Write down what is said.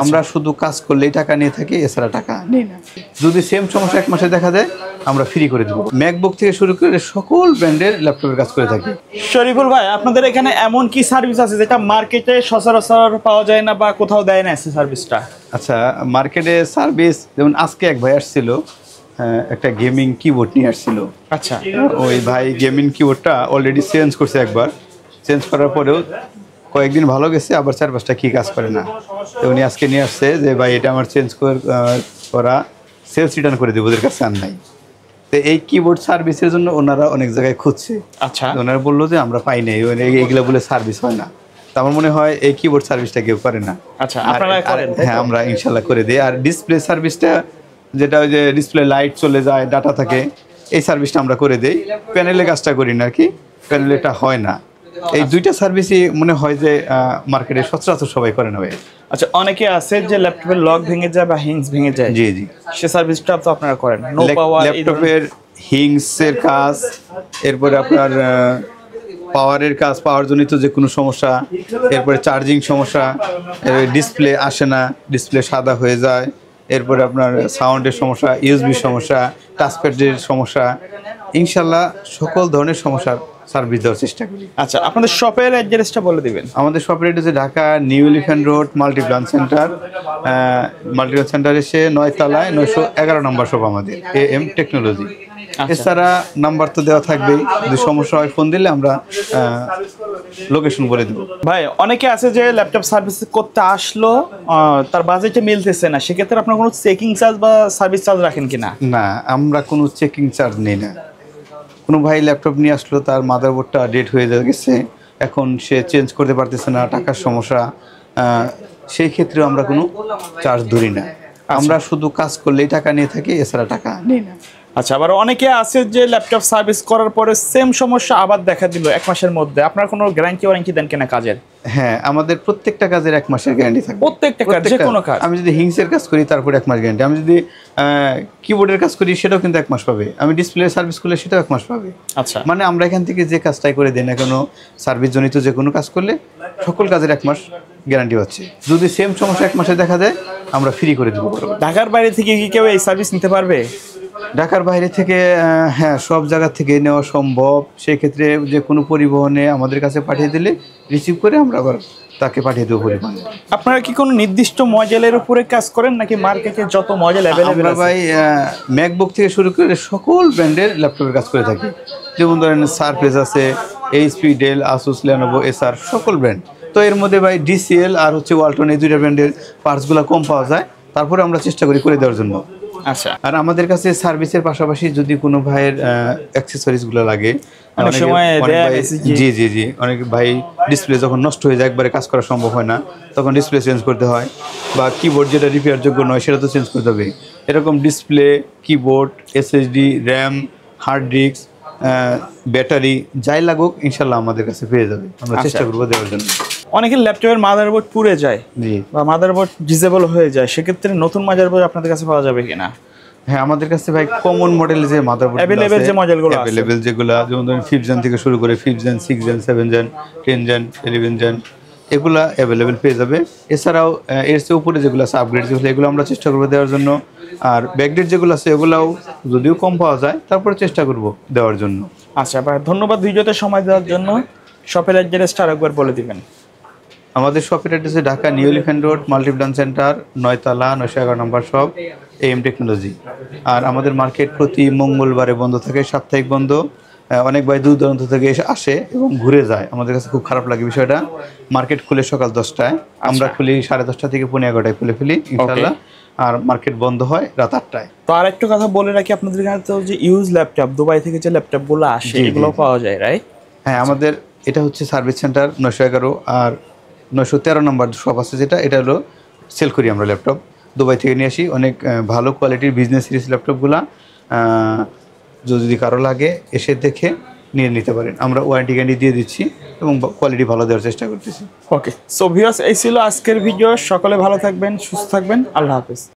আমরা শুধু কাজ করলেই টাকা নিয়ে থাকি, এছাড়া টাকা নেই না। যদি সেম সমস্যা 1 মাসে দেখা যায় আমরা ফ্রি করে দেবো। ম্যাকবুক থেকে শুরু করে সকল ব্র্যান্ডের ল্যাপটপের কাজ করে থাকি। শরীফুল ভাই, আপনাদের এখানে এমন কি সার্ভিস আছে যেটা মার্কেটে সচরাচর পাওয়া যায় না বা কোথাও দেয় না এই সার্ভিসটা? আচ্ছা, মার্কেটে সার্ভিস যেমন আজকে এক ভাই আসছিল, একটা গেমিং কিবোর্ড নিয়ে আসছিল। আচ্ছা, ওই ভাই গেমিং কিবোর্ডটা অলরেডি চেঞ্জ করছে, একবার চেঞ্জ করার পরেও কয়েকদিন ভালো গেছে, আবার 4-5টা কি কাজ করে না। তো উনি আজকে নিয়ে আসছে যে ভাই এটা আমার চেঞ্জ করা, সেলস রিটার্ন করে দেবো, ওদের কাছে আর নাই। তো এই কিবোর্ড সার্ভিসের জন্য ওনারা অনেক জায়গায় খুঁজছে। আচ্ছা, ওনারা বললো যে আমরা পাই নাই, এগুলো বলে সার্ভিস হয় না। তো আমার মনে হয় এই কিবোর্ড সার্ভিসটা কেউ করে না। আচ্ছা, আপনারা করেন? হ্যাঁ, আমরা ইনশাল্লাহ করে দিই। আর ডিসপ্লে সার্ভিসটা, যেটা ওই যে ডিসপ্লে লাইট চলে যায়, ডাটা থাকে, এই সার্ভিসটা আমরা করে দিই। প্যানেলে কাজটা করি না আর কি, প্যানেলেটা হয় না। এই দুইটা সার্ভিসই মনে হয় যে মার্কেটে সচরাচর সবাই করে না ভাই। আচ্ছা, অনেকে আছে যে ল্যাপটপের লক ভেঙে যায় বা হিংস ভেঙে যায়, জি জি, সে সার্ভিসটা তো আপনারা করেন? নো পাওয়ার ল্যাপটপের হিংসের কাজ, এরপরে আপনার পাওয়ারের কাজ, পাওয়ার জনিত যে কোনো সমস্যা, এরপরে চার্জিং সমস্যা, ডিসপ্লে আসে না, ডিসপ্লে সাদা হয়ে যায়, এরপরে আপনার সাউন্ডের সমস্যা, ইউএসবি সমস্যা, টাচপ্যাডের সমস্যা, ইনশাল্লাহ সকল ধরনের সমস্যার সার্ভিস দেওয়ার চেষ্টা করি। আচ্ছা, আপনাদের শপের অ্যাড্রেসটা বলে দিবেন। আমাদের শপের address Dhaka new elephant road Multiplan centre. Multiplan centre এসে 9 তলায় 911 নম্বর শপ আমাদের, AM টেকনোলজি। এছাড়া নাম্বার তো দেওয়া থাকবেই, যদি সমস্যা হয় ফোন দিলে আমরা লোকেশন বলে দেবো। ভাই, অনেকে আছে যে ল্যাপটপ সার্ভিস করতে আসলো, তার বাজেটে মিলতেছে না, সেক্ষেত্রে আপনার কোনো চেকিং চার্জ বা সার্ভিস চার্জ রাখেন কিনা? না, আমরা কোনো চেকিং চার্জ নেই না। কোনো ভাই ল্যাপটপ নিয়ে আসলো, তার মাদারবোর্ডটা ডেট হয়ে গেছে, এখন সে চেঞ্জ করতে পারতেছে না, টাকার সমস্যা, সেই ক্ষেত্রে আমরা কোনো চার্জ ধরি না। আমরা শুধু কাজ করলেই টাকা নিয়ে থাকি, এছাড়া টাকা নেই না। আচ্ছা, আবার অনেকে আছে যে ল্যাপটপ সার্ভিস করার পরে সেম সমস্যা আবার দেখা দিল 1 মাসের মধ্যে, আপনার কোনো ওয়ারেন্টি দেন কিনা কাজের? হ্যাঁ, আমাদের প্রত্যেকটা কাজের 1 মাসের গ্যারান্টি থাকে। প্রত্যেকটা কাজ, যে কোনো কাজ। আমি যদি হিংসের কাজ করি তারপরে 1 মাস গ্যারান্টি। আমি যদি কিবোর্ডের কাজ করি সেটাও কিন্তু 1 মাস পাবে। আমি ডিসপ্লে সার্ভিস করলে সেটাও 1 মাস পাবে। আচ্ছা, মানে আমরা এখান থেকে যে কাজটাই করে দিই না কেন, সার্ভিস জনিত যে কোনো কাজ করলে সকল কাজের 1 মাস গ্যারান্টি হচ্ছে। যদি সেম সমস্যা 1 মাসে দেখা যায় আমরা ফ্রি করে দেবো। ঢাকার বাইরে থেকে কি কেউ এই সার্ভিস নিতে পারবে? ঢাকার বাইরে থেকে হ্যাঁ, সব জায়গা থেকে নেওয়া সম্ভব। সেই ক্ষেত্রে যে কোনো পরিবহনে আমাদের কাছে পাঠিয়ে দিলে রিসিভ করে আমরা আবার তাকে পাঠিয়ে দেবো পরিবহনে। আপনারা কি কোনো নির্দিষ্ট মডেলের উপরে কাজ করেন নাকি মার্কেটে যত মডেল অ্যাভেলেবেল আছে? ভাই, ম্যাকবুক থেকে শুরু করে সকল ব্র্যান্ডের ল্যাপটপের কাজ করে থাকি। যেমন ধরেন সারফেস আছে, HP, ডেল, আসুস, লেনোভো, এসার, সকল ব্র্যান্ড। তো এর মধ্যে ভাই DCL আর ওয়ালটন, এই 2টা ব্র্যান্ডের পার্টসগুলো কম পাওয়া যায়, তারপরে আমরা চেষ্টা করি করে দেওয়ার জন্য। আচ্ছা, আর আমাদের কাছে সার্ভিসের পাশাপাশি যদি কোনো ভাইয়ের অ্যাক্সেসরিজগুলো লাগে, অনেক সময় জি জি জি, অনেক ভাই ডিসপ্লে যখন নষ্ট হয়ে যায়, একবারে কাজ করা সম্ভব হয় না, তখন ডিসপ্লে চেঞ্জ করতে হয়, বা কিবোর্ড যেটা রিপেয়ার যোগ্য নয় সেটা তো চেঞ্জ করতে হবে। এরকম display, keyboard, SSD, RAM, hard disk, battery, যাই লাগুক ইনশাল্লাহ আমাদের কাছে পেয়ে যাবে। আমরা চেষ্টা করবো দেওয়ার জন্য। অনেকের ল্যাপটপের মাদারবোর্ড পুড়ে যায় বা মাদারবোর্ড ডিসেবল হয়ে যায়, সেক্ষেত্রে নতুন মাদারবোর্ড আপনাদের কাছে পাওয়া যাবে কিনা? হ্যাঁ, আমাদের কাছে ভাই কমন মডেল যে মাদারবোর্ড অ্যাভেলেবেল যে মডেলগুলো অ্যাভেলেবেল, যেগুলো যেমন ধরুন 5th জেন থেকে শুরু করে 5th gen, 6th gen, 7th gen, 10th gen, 11th gen, এগুলা অ্যাভেলেবেল পেয়ে যাবে। এছাড়াও এর চেয়ে উপরে যেগুলো আছে আপগ্রেড, যেগুলো এগুলো আমরা চেষ্টা করবো দেওয়ার জন্য। আর ব্যাকডেট যেগুলো আছে এগুলাও যদিও কম পাওয়া যায়, তারপরে চেষ্টা করব দেওয়ার জন্য। আচ্ছা ভাই, ধন্যবাদ ভিডিওতে সময় দেওয়ার জন্য। শপের অ্যাড্রেসটা আরেকবার বলে দিবেন। আমাদের শপের অ্যাড্রেসে Dhaka new elephant road Multiplan centre, 9 তলা 911 নম্বর শপ, AM টেকনোলজি। আর আমাদের মার্কেট প্রতি মঙ্গলবারে বন্ধ থাকে, সাপ্তাহিক বন্ধ। অনেক ভাই দূর দূরান্ত থেকে আসে এবং ঘুরে যায়, আমাদের কাছে খুব খারাপ লাগে বিষয়টা। মার্কেট খুলে সকাল 10টায়, আমরা খুলি 10:30 থেকে 11:30 খুলে ফেলি ইনশাল্লাহ। আর মার্কেট বন্ধ হয় রাত 8টায়। তো আর একটু কথা বলে রাখি, আপনাদের এখানে তো যে ইউজ ল্যাপটপ দুবাই থেকে যে ল্যাপটপগুলো আসে এগুলো পাওয়া যায়, রাইট? হ্যাঁ, আমাদের এটা হচ্ছে সার্ভিস সেন্টার 911, আর 913 নম্বর শপ আছে যেটা, এটা হলো সেল করি আমরা ল্যাপটপ। দুবাই থেকে নিয়ে আসি অনেক ভালো কোয়ালিটির বিজনেস সিরিজ ল্যাপটপগুলো। যদি কারো লাগে এসে দেখে নিয়ে নিতে পারেন, আমরা ওয়ারেন্টি গ্যারান্টি দিয়ে দিচ্ছি এবং কোয়ালিটি ভালো দেওয়ার চেষ্টা করতেছি। ওকে, সো ভিউয়ার্স, এই ছিল আজকের ভিডিও। সকলে ভালো থাকবেন, সুস্থ থাকবেন, আল্লাহ হাফেজ।